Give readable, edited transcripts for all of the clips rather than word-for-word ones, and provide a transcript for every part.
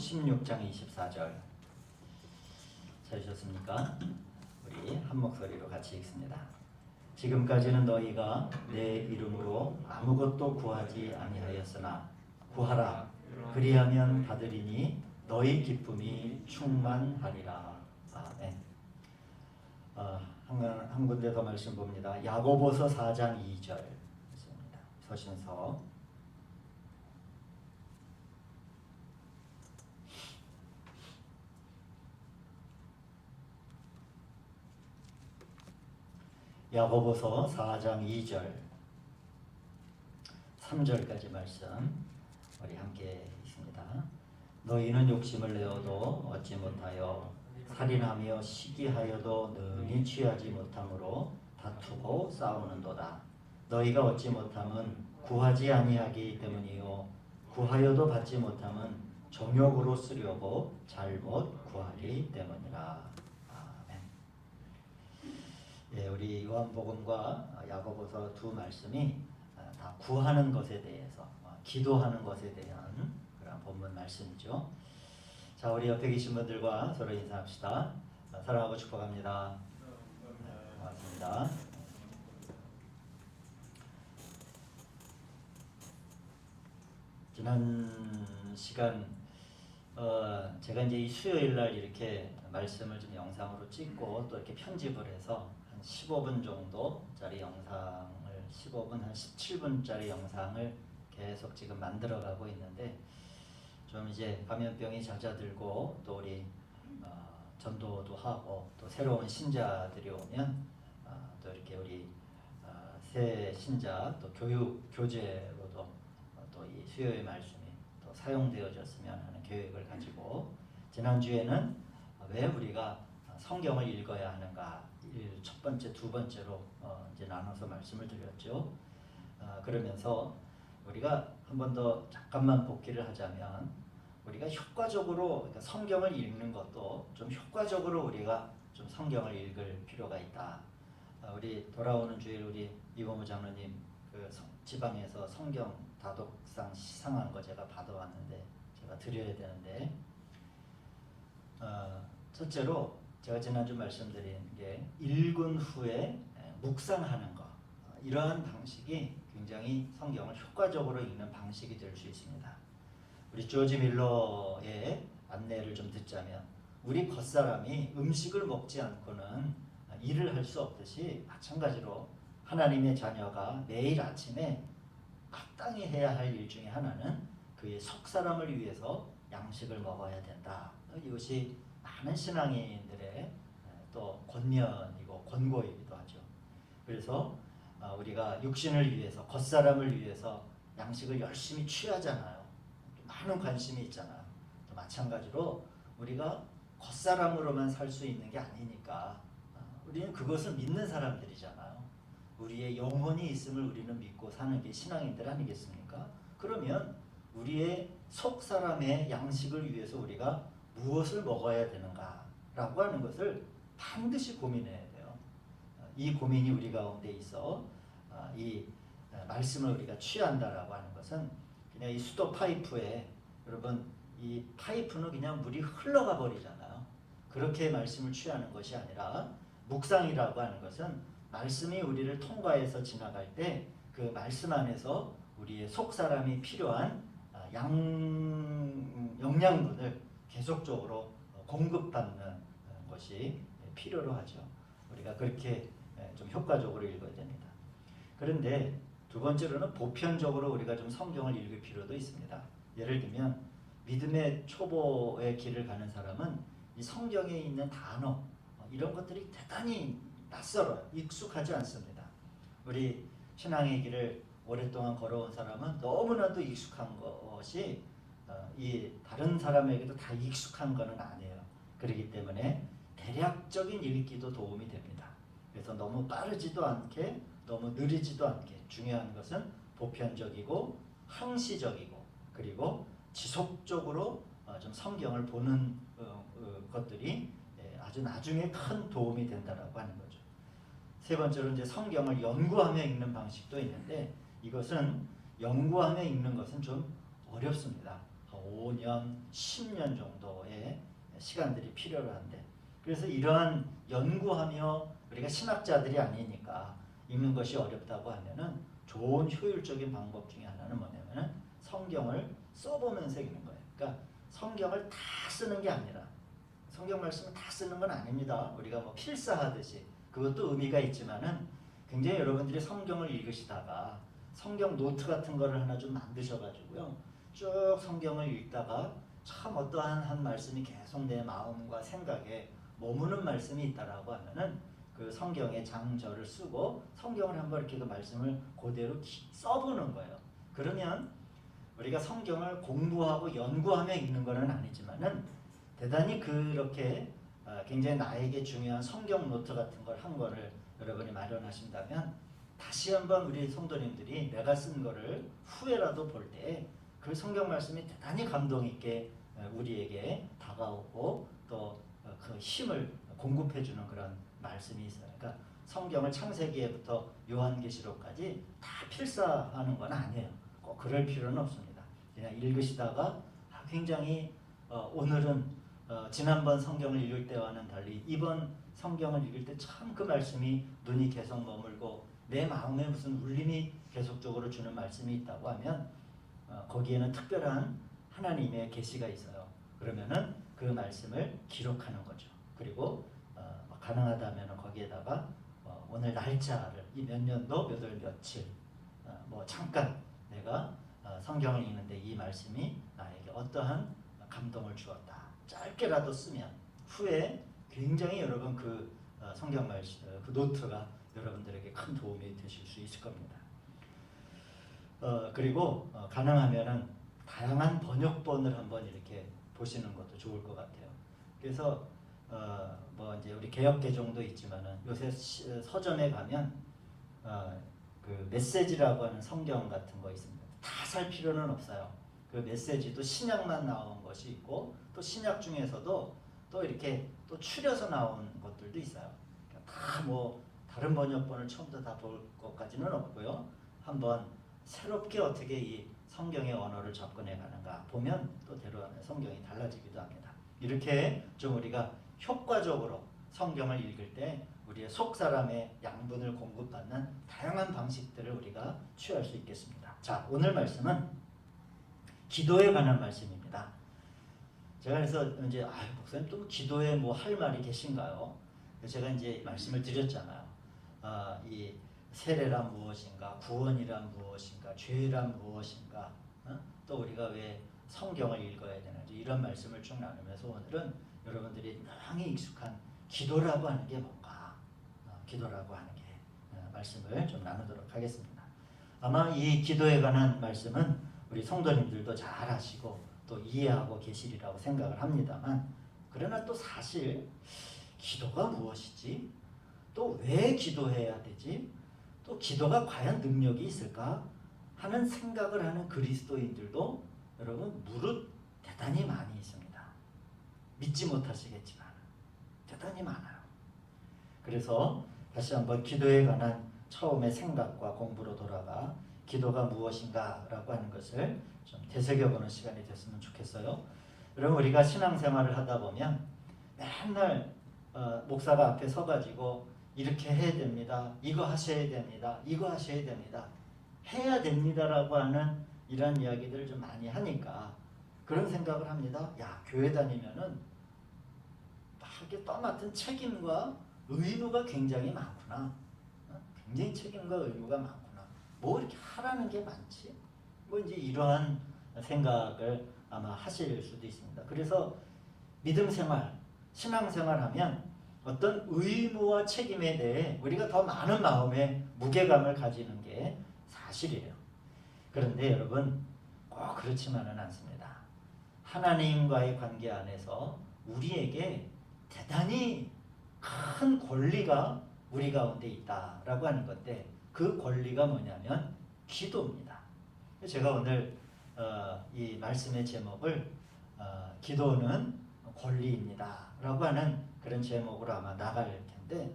16장 24절 찾으셨습니까? 우리 한 목소리로 같이 읽습니다. 지금까지는 너희가 내 이름으로 아무것도 구하지 아니하였으나 구하라 그리하면 받으리니 너희 기쁨이 충만하리라. 아멘. 한 군데 더 말씀 봅니다. 야고보서 4장 2절 있습니다. 서신서 야고보서 4장 2절 3절까지 말씀 우리 함께 있습니다. 너희는 욕심을 내어도 얻지 못하여 살인하며 시기하여도 능히 취하지 못함으로 다투고 싸우는도다. 너희가 얻지 못함은 구하지 아니하기 때문이요 구하여도 받지 못함은 정욕으로 쓰려고 잘못 구하기 때문이라. 예, 우리 요한복음과 야고보서 두 말씀이 다 구하는 것에 대해서 기도하는 것에 대한 그런 본문 말씀이죠. 자, 우리 옆에 계신 분들과 서로 인사합시다. 사랑하고 축복합니다. 고맙습니다. 지난 시간 제가 이제 이 수요일 날 이렇게 말씀을 좀 영상으로 찍고 또 이렇게 편집을 해서 한 15분 정도짜리 영상을 15분 한 17분짜리 영상을 계속 지금 만들어가고 있는데 좀 이제 감염병이 잦아들고 또 우리 전도도 하고 또 새로운 신자들이 오면 또 이렇게 우리 새 신자 또 교육 교재로도 또 이 수요일 말씀이 또 사용되어졌으면 하는 계획을 가지고 지난주에는 왜 우리가 성경을 읽어야 하는가 첫 번째, 두 번째로 이제 나눠서 말씀을 드렸죠. 그러면서 우리가 한 번 더 잠깐만 복기를 하자면 우리가 효과적으로 그러니까 성경을 읽는 것도 좀 효과적으로 우리가 좀 성경을 읽을 필요가 있다. 우리 돌아오는 주일 우리 이범우 장로님 그 지방에서 성경 다독상 시상한 거 제가 받아왔는데 제가 드려야 되는데 첫째로 제가 지난주 말씀드린 게 읽은 후에 묵상하는 것 이러한 방식이 굉장히 성경을 효과적으로 읽는 방식이 될 수 있습니다. 우리 조지 밀러의 안내를 좀 듣자면 우리 겉사람이 음식을 먹지 않고는 일을 할 수 없듯이 마찬가지로 하나님의 자녀가 매일 아침에 마땅히 해야 할 일 중에 하나는 그의 속사람을 위해서 양식을 먹어야 된다. 이것이 많은 신앙인들의 또 권면이고 권고이기도 하죠. 그래서 우리가 육신을 위해서 겉사람을 위해서 양식을 열심히 취하잖아요. 많은 관심이 있잖아요. 또 마찬가지로 우리가 겉사람으로만 살 수 있는 게 아니니까 우리는 그것을 믿는 사람들이잖아요. 우리의 영혼이 있음을 우리는 믿고 사는 게 신앙인들 아니겠습니까? 그러면 우리의 속사람의 양식을 위해서 우리가 무엇을 먹어야 되는가라고 하는 것을 반드시 고민해야 돼요. 이 고민이 우리 가운데 있어 이 말씀을 우리가 취한다라고 하는 것은 그냥 이 수도 파이프에 여러분 이 파이프는 그냥 물이 흘러가 버리잖아요. 그렇게 말씀을 취하는 것이 아니라 묵상이라고 하는 것은 말씀이 우리를 통과해서 지나갈 때 그 말씀 안에서 우리의 속사람이 필요한 영양분을 계속적으로 공급받는 것이 필요로 하죠. 우리가 그렇게 좀 효과적으로 읽어야 됩니다. 그런데 두 번째로는 보편적으로 우리가 좀 성경을 읽을 필요도 있습니다. 예를 들면 믿음의 초보의 길을 가는 사람은 이 성경에 있는 단어 이런 것들이 대단히 낯설어요. 익숙하지 않습니다. 우리 신앙의 길을 오랫동안 걸어온 사람은 너무나도 익숙한 것이 이 다른 사람에게도 다 익숙한 것은 아니에요. 그렇기 때문에 대략적인 읽기도 도움이 됩니다. 그래서 너무 빠르지도 않게 너무 느리지도 않게 중요한 것은 보편적이고 항시적이고 그리고 지속적으로 좀 성경을 보는 것들이 아주 나중에 큰 도움이 된다라고 하는 거죠. 세 번째로 이제 성경을 연구하며 읽는 방식도 있는데 이것은 연구하며 읽는 것은 좀 어렵습니다. 뭐 5년, 10년 정도의 시간들이 필요로 한데, 그래서 이러한 연구하며 우리가 신학자들이 아니니까 읽는 것이 어렵다고 하면은 좋은 효율적인 방법 중에 하나는 뭐냐면은 성경을 써보면서 읽는 거예요. 그러니까 성경을 다 쓰는 게 아니라, 성경 말씀을 다 쓰는 건 아닙니다. 우리가 뭐 필사하듯이 그것도 의미가 있지만은 굉장히 여러분들이 성경을 읽으시다가 성경 노트 같은 거를 하나 좀 만드셔가지고요, 쭉 성경을 읽다가 참 어떠한 한 말씀이 계속 내 마음과 생각에 머무는 말씀이 있다라고 하면은 그 성경의 장절을 쓰고 성경을 한번 이렇게 그 말씀을 그대로 써보는 거예요. 그러면 우리가 성경을 공부하고 연구하며 읽는 것은 아니지만은 대단히 그렇게 굉장히 나에게 중요한 성경 노트 같은 걸 한 거를 여러분이 마련하신다면 다시 한번 우리 성도님들이 내가 쓴 거를 후회라도 볼 때 그 성경 말씀이 대단히 감동 있게 우리에게 다가오고 또 그 힘을 공급해 주는 그런 말씀이 있어요. 그러니까 성경을 창세기에부터 요한계시록까지 다 필사하는 건 아니에요. 꼭 그럴 필요는 없습니다. 그냥 읽으시다가 굉장히 오늘은 지난번 성경을 읽을 때와는 달리 이번 성경을 읽을 때 참 그 말씀이 눈이 계속 머물고 내 마음에 무슨 울림이 계속적으로 주는 말씀이 있다고 하면 거기에는 특별한 하나님의 계시가 있어요. 그러면은 그 말씀을 기록하는 거죠. 그리고 가능하다면 거기에다가 오늘 날짜를 이 몇 년도 몇 월 며칠 뭐 잠깐 내가 성경을 읽는데 이 말씀이 나에게 어떠한 감동을 주었다. 짧게라도 쓰면 후에 굉장히 여러분 그 성경 말씀 그 노트가 여러분들에게 큰 도움이 되실 수 있을 겁니다. 그리고 가능하면은 다양한 번역본을 한번 이렇게 보시는 것도 좋을 것 같아요. 그래서 뭐 이제 우리 개역개정도 있지만은 요새 서점에 가면 그 메시지라고 하는 성경 같은 거 있습니다. 다 살 필요는 없어요. 그 메시지도 신약만 나온 것이 있고 또 신약 중에서도 또 이렇게 또 추려서 나온 것들도 있어요. 그러니까 다 뭐 다른 번역본을 처음부터 다 볼 것까지는 없고요. 한번 새롭게 어떻게 이 성경의 언어를 접근해 가는가 보면 또 때로 성경이 달라지기도 합니다. 이렇게 좀 우리가 효과적으로 성경을 읽을 때 우리의 속 사람의 양분을 공급받는 다양한 방식들을 우리가 취할 수 있겠습니다. 자, 오늘 말씀은 기도에 관한 말씀입니다. 제가 그래서 이제 목사님 또 기도에 뭐 할 말이 계신가요? 제가 이제 말씀을 드렸잖아요. 이 세례란 무엇인가, 구원이란 무엇인가, 죄란 무엇인가, 또 우리가 왜 성경을 읽어야 되는지 이런 말씀을 쭉 나누면서 오늘은 여러분들이 너무 익숙한 기도라고 하는 게 뭔가, 기도라고 하는 게 말씀을 좀 나누도록 하겠습니다. 아마 이 기도에 관한 말씀은 우리 성도님들도 잘 아시고 또 이해하고 계시리라고 생각을 합니다만, 그러나 또 사실 기도가 무엇이지? 또 왜 기도해야 되지? 또 기도가 과연 능력이 있을까? 하는 생각을 하는 그리스도인들도 여러분 무릇 대단히 많이 있습니다. 믿지 못하시겠지만 대단히 많아요. 그래서 다시 한번 기도에 관한 처음의 생각과 공부로 돌아가 기도가 무엇인가 라고 하는 것을 좀 되새겨보는 시간이 됐으면 좋겠어요. 여러분 우리가 신앙생활을 하다 보면 맨날 목사가 앞에 서가지고 이렇게 해야 됩니다. 이거 하셔야 됩니다. 이거 하셔야 됩니다. 해야 됩니다라고 하는 이런 이야기들을 좀 많이 하니까 그런 생각을 합니다. 야, 교회 다니면은 이렇게 떠맡은 책임과 의무가 굉장히 많구나. 굉장히 책임과 의무가 많구나. 뭐 이렇게 하라는 게 많지? 뭐 이제 이러한 생각을 아마 하실 수도 있습니다. 그래서 믿음 생활, 신앙 생활하면 어떤 의무와 책임에 대해 우리가 더 많은 마음의 무게감을 가지는 게 사실이에요. 그런데 여러분 꼭 그렇지만은 않습니다. 하나님과의 관계 안에서 우리에게 대단히 큰 권리가 우리 가운데 있다라고 하는 건데 그 권리가 뭐냐면 기도입니다. 제가 오늘 이 말씀의 제목을 기도는 권리입니다 라고 하는 그런 제목으로 아마 나갈 텐데,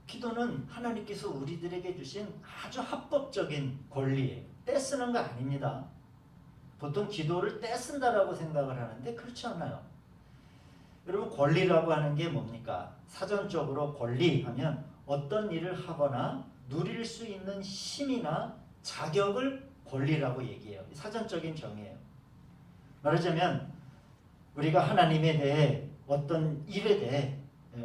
기도는 하나님께서 우리들에게 주신 아주 합법적인 권리예요. 떼쓰는 거 아닙니다. 보통 기도를 떼쓴다라고 생각을 하는데 그렇지 않아요. 여러분 권리라고 하는 게 뭡니까? 사전적으로 권리하면 어떤 일을 하거나 누릴 수 있는 힘이나 자격을 권리라고 얘기해요. 사전적인 정의예요. 말하자면 우리가 하나님에 대해 어떤 일에 대해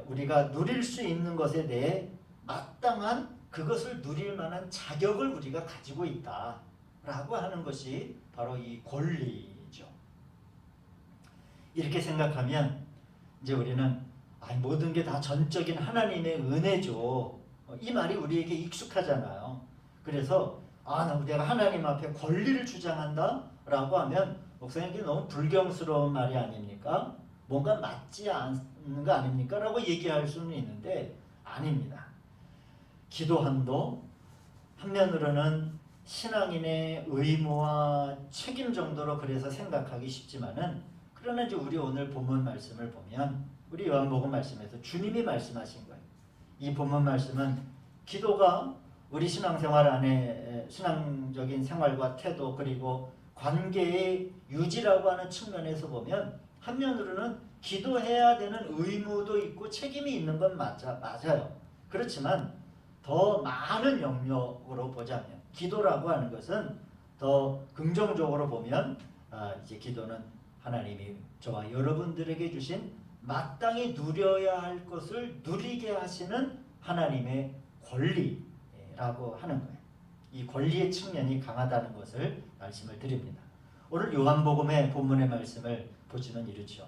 우리가 누릴 수 있는 것에 대해 마땅한 그것을 누릴 만한 자격을 우리가 가지고 있다라고 하는 것이 바로 이 권리죠. 이렇게 생각하면 이제 우리는 모든 게 다 전적인 하나님의 은혜죠. 이 말이 우리에게 익숙하잖아요. 그래서 내가 하나님 앞에 권리를 주장한다 라고 하면 목사님 이게 너무 불경스러운 말이 아닙니까? 뭔가 맞지 않는 거 아닙니까? 라고 얘기할 수는 있는데 아닙니다. 기도함도 한면으로는 신앙인의 의무와 책임 정도로 그래서 생각하기 쉽지만은 그러나 이제 우리 오늘 본문 말씀을 보면 우리 요한복음 말씀에서 주님이 말씀하신 거예요. 이 본문 말씀은 기도가 우리 신앙생활 안에 신앙적인 생활과 태도 그리고 관계의 유지라고 하는 측면에서 보면 한면으로는 기도해야 되는 의무도 있고 책임이 있는 건 맞아요. 그렇지만 더 많은 영역으로 보자면 기도라고 하는 것은 더 긍정적으로 보면 이제 기도는 하나님이 저와 여러분들에게 주신 마땅히 누려야 할 것을 누리게 하시는 하나님의 권리라고 하는 거예요. 이 권리의 측면이 강하다는 것을 말씀을 드립니다. 오늘 요한복음의 본문의 말씀을 보시면 이렇죠.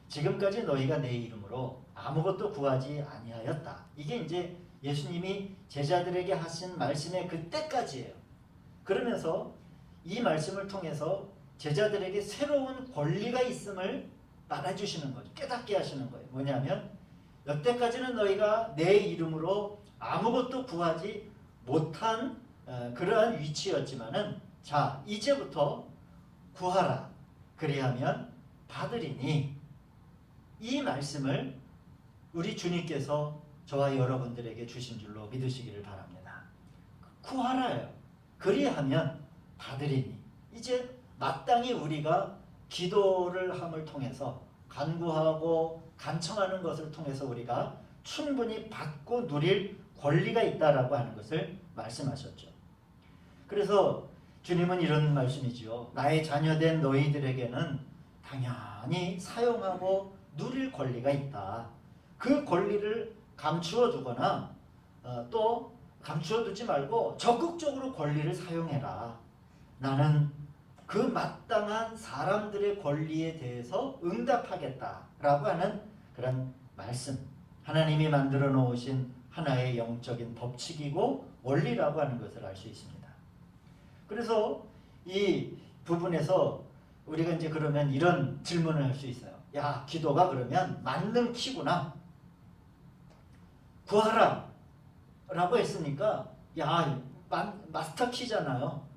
지금까지 너희가 내 이름으로 아무것도 구하지 아니하였다. 이게 이제 예수님이 제자들에게 하신 말씀의 그때까지예요. 그러면서 이 말씀을 통해서 제자들에게 새로운 권리가 있음을 말해주시는 거죠. 깨닫게 하시는 거예요. 뭐냐면 여태까지는 너희가 내 이름으로 아무것도 구하지 못한 그러한 위치였지만은 자 이제부터 구하라 그리하면 받으리니 이 말씀을 우리 주님께서 저와 여러분들에게 주신 줄로 믿으시기를 바랍니다. 구하라요. 그리하면 받으리니 이제 마땅히 우리가 기도를 함을 통해서 간구하고 간청하는 것을 통해서 우리가 충분히 받고 누릴 권리가 있다라고 하는 것을 말씀하셨죠. 그래서 주님은 이런 말씀이지요. 나의 자녀된 너희들에게는 당연히 사용하고 누릴 권리가 있다. 그 권리를 감추어 두거나 또 감추어 두지 말고 적극적으로 권리를 사용해라. 나는 그 마땅한 사람들의 권리에 대해서 응답하겠다라고 하는 그런 말씀. 하나님이 만들어 놓으신 하나의 영적인 법칙이고 원리라고 하는 것을 알 수 있습니다. 그래서 이 부분에서 우리가 이제 그러면 이런 질문을 할 수 있어요. 야, 기도가 그러면 만능 키구나. 구하라 라고 했으니까 야, 마스터 키잖아요.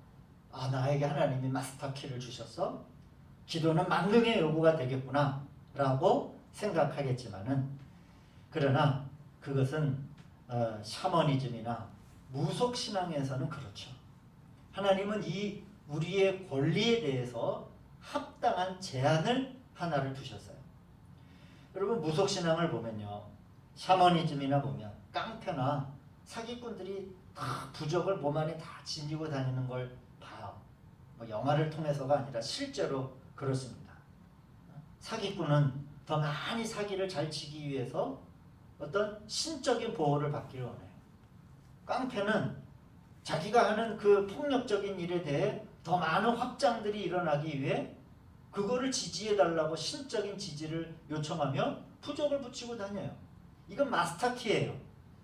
나에게 하나님이 마스터 키를 주셨어? 기도는 만능의 요구가 되겠구나 라고 생각하겠지만은 그러나 그것은 샤머니즘이나 무속신앙에서는 그렇죠. 하나님은 이 우리의 권리에 대해서 합당한 제한을 하나를 두셨어요. 여러분 무속신앙을 보면요. 샤머니즘이나 보면 깡패나 사기꾼들이 다 부적을 몸 안에 다 지니고 다니는 걸 봐요. 영화를 통해서가 아니라 실제로 그렇습니다. 사기꾼은 더 많이 사기를 잘 치기 위해서 어떤 신적인 보호를 받기를 원해요. 깡패는 자기가 하는 그 폭력적인 일에 대해 더 많은 확장들이 일어나기 위해 그거를 지지해달라고 신적인 지지를 요청하며 부적을 붙이고 다녀요. 이건 마스터키예요.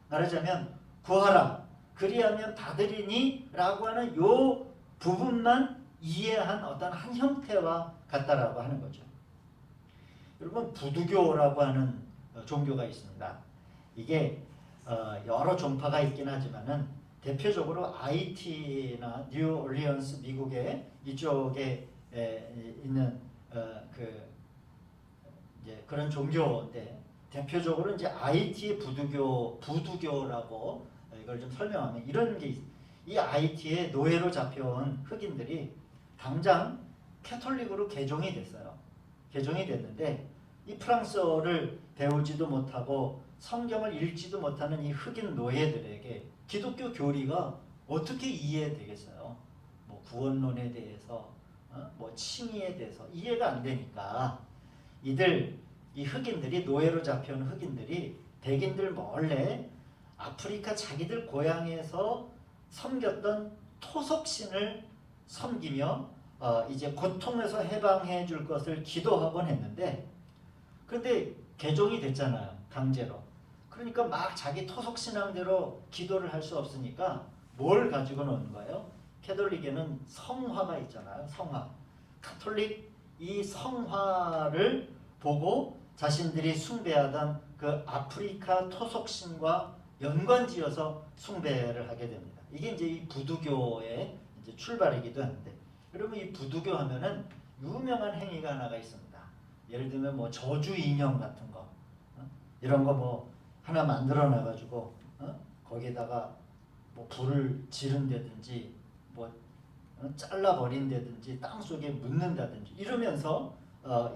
말하자면 구하라 그리하면 받으리니 라고 하는 요 부분만 이해한 어떤 한 형태와 같다라고 하는 거죠. 여러분 부두교라고 하는 종교가 있습니다. 이게 여러 종파가 있긴 하지만은 대표적으로 IT나 뉴올리언스 미국의 이쪽에 있는 이제 그런 종교인데 대표적으로 이제 IT의 부두교라고 이걸 좀 설명하면 이런 게 있어요. 이 IT에 노예로 잡혀온 흑인들이 당장 캐톨릭으로 개종이 됐어요. 개종이 됐는데 이 프랑스어를 배우지도 못하고 성경을 읽지도 못하는 이 흑인 노예들에게 기독교 교리가 어떻게 이해되겠어요? 뭐 구원론에 대해서, 뭐 칭의에 대해서 이해가 안 되니까 이 흑인들이, 노예로 잡혀온 흑인들이 백인들 몰래 아프리카 자기들 고향에서 섬겼던 토속신을 섬기며 이제 고통에서 해방해 줄 것을 기도하곤 했는데, 그런데 개종이 됐잖아요, 강제로. 그러니까 막 자기 토속 신앙대로 기도를 할 수 없으니까 뭘 가지고 노는 거예요? 캐톨릭에는 성화가 있잖아요, 성화. 카톨릭 이 성화를 보고 자신들이 숭배하던 그 아프리카 토속신과 연관지어서 숭배를 하게 됩니다. 이게 이제 이 부두교의 이제 출발이기도 한데, 그러면 이 부두교 하면은 유명한 행위가 하나가 있습니다. 예를 들면 뭐 저주 인형 같은 거, 이런 거 뭐 하나 만들어 놔가지고 거기다가 뭐 불을 지른다든지 뭐 잘라 버린다든지 땅 속에 묻는다든지 이러면서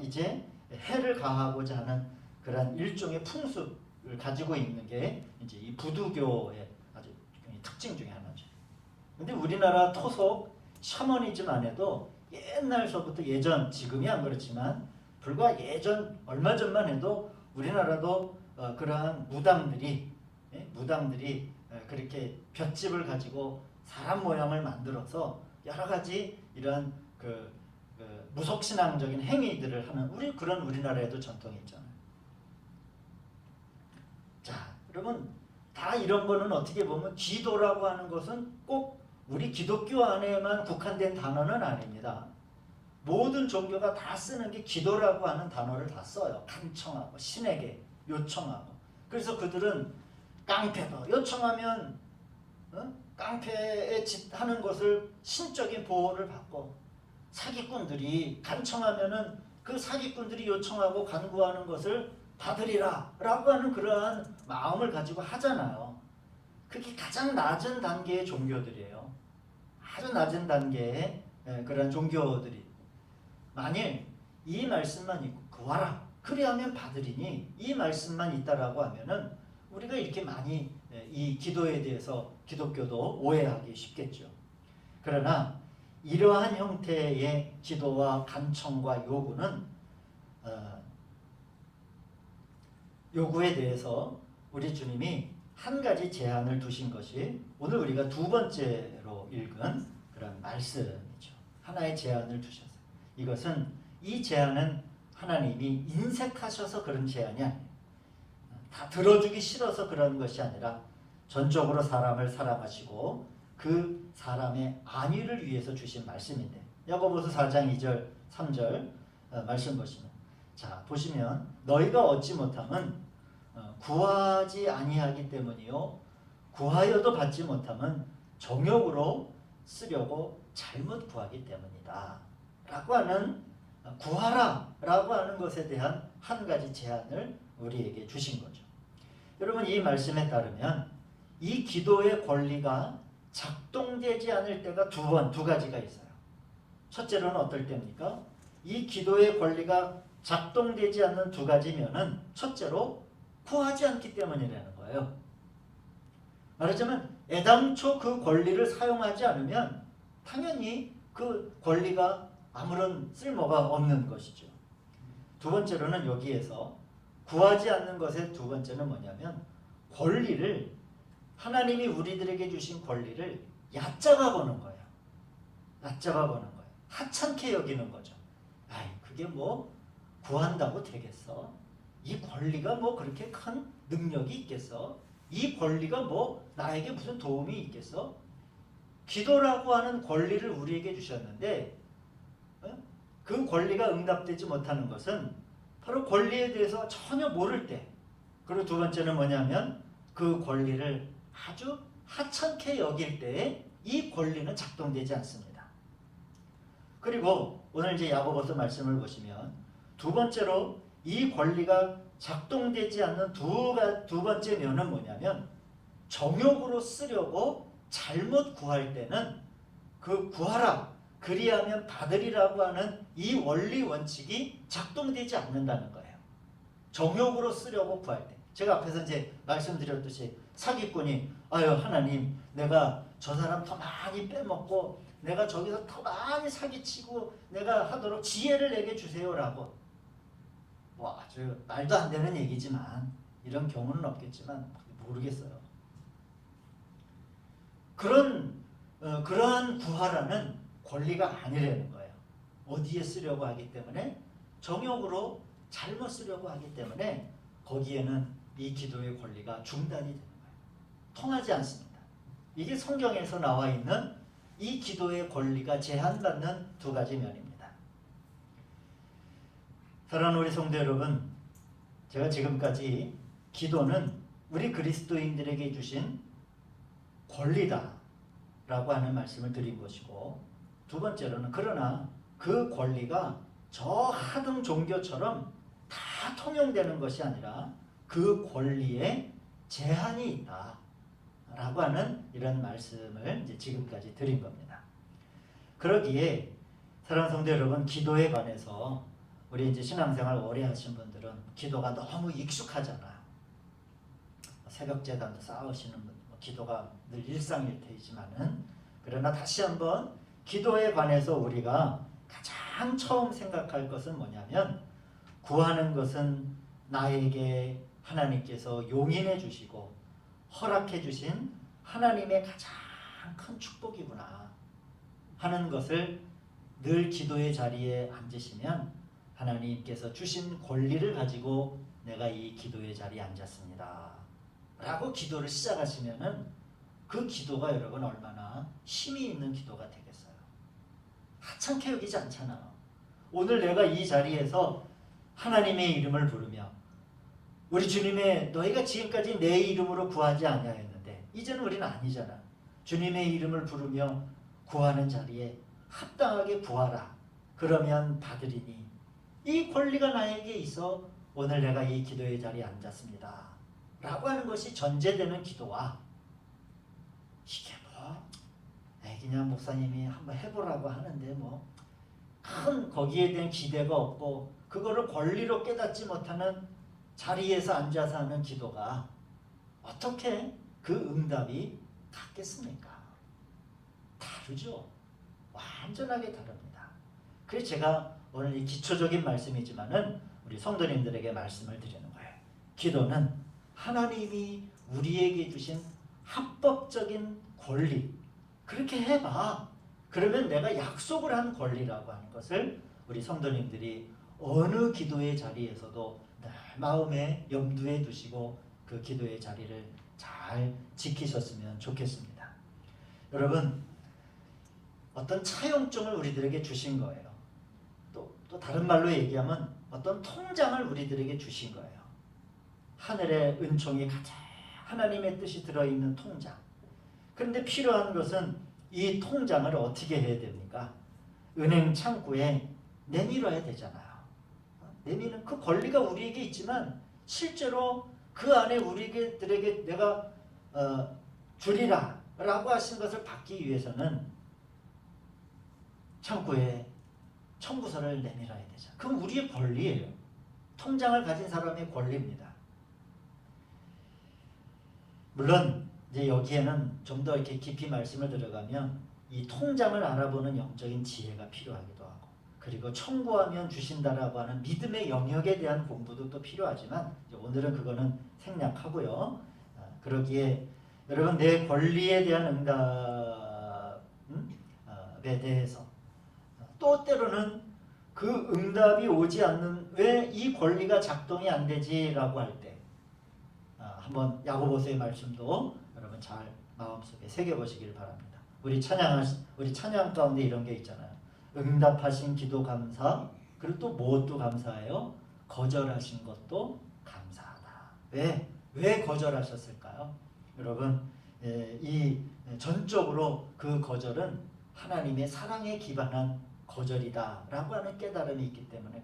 이제 해를 가하고자 하는 그런 일종의 풍습을 가지고 있는 게 이제 이 부두교의 아주 특징 중에 하나죠. 근데 우리나라 토속 샤머니즘 안에도 옛날서부터, 예전, 지금이 안 그렇지만 불과 예전 얼마 전만 해도 우리나라도 그러한 무당들이 그렇게 볏짚을 가지고 사람 모양을 만들어서 여러 가지 이런 그 무속신앙적인 행위들을 하는 우리나라에도 전통이 있잖아요. 자, 여러분, 다 이런 거는 어떻게 보면 기도라고 하는 것은 꼭 우리 기독교 안에만 국한된 단어는 아닙니다. 모든 종교가 다 쓰는 게 기도라고 하는 단어를 다 써요. 간청하고 신에게 요청하고. 그래서 그들은 깡패도 요청하면 깡패에 짓하는 것을 신적인 보호를 받고, 사기꾼들이 간청하면은 그 사기꾼들이 요청하고 간구하는 것을 받으리라 라고 하는 그러한 마음을 가지고 하잖아요. 그게 가장 낮은 단계의 종교들이에요. 아주 낮은 단계의 그런 종교들이, 만일 이 말씀만 있고 구하라 그리하면 받으리니 이 말씀만 있다라고 하면은 우리가 이렇게 많이 이 기도에 대해서 기독교도 오해하기 쉽겠죠. 그러나 이러한 형태의 기도와 간청과 요구에 대해서 우리 주님이 한 가지 제한을 두신 것이 오늘 우리가 두 번째로 읽은 그런 말씀이죠. 하나의 제한을 두셨어요. 이 제한은 하나님이 인색하셔서 그런 제한이 아니에요. 다 들어주기 싫어서 그런 것이 아니라 전적으로 사람을 사랑하시고 그 사람의 안위를 위해서 주신 말씀인데, 야고보서 4장 2절 3절 말씀 보시면, 자 보시면, 너희가 얻지 못함은 구하지 아니하기 때문이요 구하여도 받지 못함은 정욕으로 쓰려고 잘못 구하기 때문이다 라고 하는, 구하라 라고 하는 것에 대한 한 가지 제안을 우리에게 주신 거죠. 여러분, 이 말씀에 따르면 이 기도의 권리가 작동되지 않을 때가 두 가지가 있어요. 첫째로는 어떨 때입니까? 이 기도의 권리가 작동되지 않는 두 가지면은, 첫째로 구하지 않기 때문이라는 거예요. 말하자면 애당초 그 권리를 사용하지 않으면 당연히 그 권리가 아무런 쓸모가 없는 것이죠. 두 번째로는 여기에서 구하지 않는 것의 두 번째는 뭐냐면, 권리를, 하나님이 우리들에게 주신 권리를 얕잡아 보는 거예요. 얕잡아 보는 거예요. 하찮게 여기는 거죠. 아이, 그게 뭐 구한다고 되겠어? 이 권리가 뭐 그렇게 큰 능력이 있겠어? 이 권리가 뭐 나에게 무슨 도움이 있겠어? 기도라고 하는 권리를 우리에게 주셨는데 그 권리가 응답되지 못하는 것은 바로 권리에 대해서 전혀 모를 때, 그리고 두 번째는 뭐냐면 그 권리를 아주 하찮게 여길 때에 이 권리는 작동되지 않습니다. 그리고 오늘 이제 야고보서 말씀을 보시면 두 번째로 이 권리가 작동되지 않는 두 번째 면은 뭐냐면, 정욕으로 쓰려고 잘못 구할 때는 그 구하라 그리하면 받으리라고 하는 이 원리 원칙이 작동되지 않는다는 거예요. 정욕으로 쓰려고 구할 때. 제가 앞에서 이제 말씀드렸듯이 사기꾼이 아유 하나님 내가 저 사람 더 많이 빼먹고 내가 저기서 더 많이 사기치고 내가 하도록 지혜를 내게 주세요라고 뭐 아주 말도 안 되는 얘기지만 이런 경우는 없겠지만 모르겠어요. 그러한 구하라는 권리가 아니라는 거예요. 어디에 쓰려고 하기 때문에 정욕으로 잘못 쓰려고 하기 때문에 거기에는 이 기도의 권리가 중단이 되는 거예요. 통하지 않습니다. 이게 성경에서 나와 있는 이 기도의 권리가 제한받는 두 가지 면입니다. 사랑하는 우리 성도 여러분, 제가 지금까지 기도는 우리 그리스도인들에게 주신 권리다 라고 하는 말씀을 드린 것이고, 두 번째로는 그러나 그 권리가 저 하등 종교처럼 다 통용되는 것이 아니라 그 권리에 제한이 있다 라고 하는 이런 말씀을 이제 지금까지 드린 겁니다. 그러기에 사랑하는 성도 여러분, 기도에 관해서 우리 이제 신앙생활 오래 하신 분들은 기도가 너무 익숙하잖아요. 새벽 제단도 쌓으시는 분, 기도가 늘 일상일 테지만은, 그러나 다시 한번 기도에 관해서 우리가 가장 처음 생각할 것은 뭐냐면, 구하는 것은 나에게 하나님께서 용인해 주시고 허락해 주신 하나님의 가장 큰 축복이구나 하는 것을 늘 기도의 자리에 앉으시면, 하나님께서 주신 권리를 가지고 내가 이 기도의 자리에 앉았습니다 라고 기도를 시작하시면은 그 기도가 여러분 얼마나 힘이 있는 기도가 되겠어요. 하찮게 여기지 않잖아요. 오늘 내가 이 자리에서 하나님의 이름을 부르며 우리 주님의 너희가 지금까지 내 이름으로 구하지 아니하였는데 이제는 우리는 아니잖아. 주님의 이름을 부르며 구하는 자리에 합당하게 구하라. 그러면 받으리니 이 권리가 나에게 있어 오늘 내가 이 기도의 자리에 앉았습니다 라고 하는 것이 전제되는 기도와, 이게 뭐 그냥 목사님이 한번 해보라고 하는데 뭐 큰 거기에 대한 기대가 없고 그거를 권리로 깨닫지 못하는 자리에서 앉아서 하는 기도가 어떻게 그 응답이 같겠습니까? 다르죠. 완전하게 다릅니다. 그래서 제가 오늘 이 기초적인 말씀이지만은 우리 성도님들에게 말씀을 드리는 거예요. 기도는 하나님이 우리에게 주신 합법적인 권리, 그렇게 해봐. 그러면 내가 약속을 한 권리라고 하는 것을 우리 성도님들이 어느 기도의 자리에서도 늘 마음에 염두에 두시고 그 기도의 자리를 잘 지키셨으면 좋겠습니다. 여러분, 어떤 차용증을 우리들에게 주신 거예요. 또 다른 말로 얘기하면 어떤 통장을 우리들에게 주신 거예요. 하늘의 은총이 가장 하나님의 뜻이 들어있는 통장. 그런데 필요한 것은 이 통장을 어떻게 해야 됩니까? 은행 창구에 내밀어야 되잖아요. 내미는 그 권리가 우리에게 있지만 실제로 그 안에 우리들에게 내가 주리라 라고 하신 것을 받기 위해서는 창구에 청구서를 내밀어야 되죠. 그건 우리의 권리예요. 통장을 가진 사람의 권리입니다. 물론 이제 여기에는 좀 더 이렇게 깊이 말씀을 들어가면 이 통장을 알아보는 영적인 지혜가 필요하기도 하고, 그리고 청구하면 주신다라고 하는 믿음의 영역에 대한 공부도 또 필요하지만 오늘은 그거는 생략하고요. 그러기에 여러분, 내 권리에 대한 응답에 대해서 또 때로는 그 응답이 오지 않는, 왜 이 권리가 작동이 안 되지라고 할 때 한번 야고보서의 말씀도 여러분 잘 마음속에 새겨보시길 바랍니다. 우리 찬양 가운데 이런 게 있잖아요. 응답하신 기도 감사, 그리고 또 무엇도 감사해요? 거절하신 것도 감사하다. 왜 거절하셨을까요? 여러분, 이 전적으로 그 거절은 하나님의 사랑에 기반한 거절이다 라고 하는 깨달음이 있기 때문에,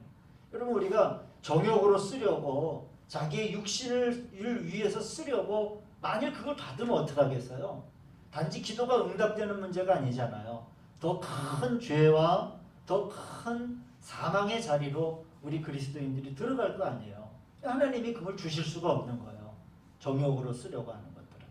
여러분, 우리가 정욕으로 쓰려고 자기의 육신을 위해서 쓰려고 만일 그걸 받으면 어떡하겠어요? 단지 기도가 응답되는 문제가 아니잖아요. 더 큰 죄와 더 큰 사망의 자리로 우리 그리스도인들이 들어갈 거 아니에요. 하나님이 그걸 주실 수가 없는 거예요. 정욕으로 쓰려고 하는 것들은.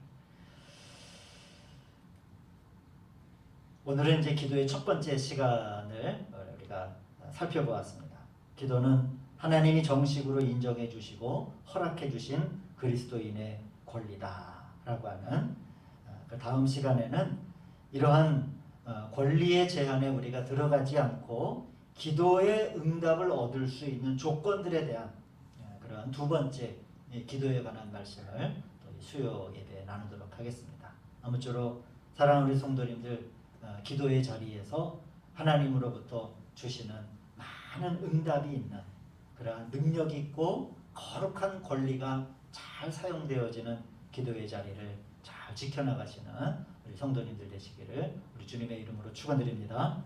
오늘은 이제 기도의 첫 번째 시간을 우리가 살펴보았습니다. 기도는 하나님이 정식으로 인정해 주시고 허락해 주신 그리스도인의 권리다라고 하는, 그 다음 시간에는 이러한 권리의 제한에 우리가 들어가지 않고 기도의 응답을 얻을 수 있는 조건들에 대한 그런 두 번째 기도에 관한 말씀을 또 수요 예배에 나누도록 하겠습니다. 아무쪼록 사랑하는 우리 성도님들, 기도의 자리에서 하나님으로부터 주시는 많은 응답이 있는 그러한 능력 있고 거룩한 권리가 잘 사용되어지는 기도의 자리를 잘 지켜나가시는 우리 성도님들 되시기를 우리 주님의 이름으로 축원드립니다.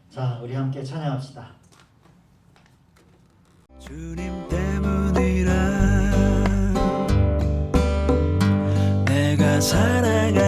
자, 우리 함께 찬양합시다. 주님 때문이라 내가 살아가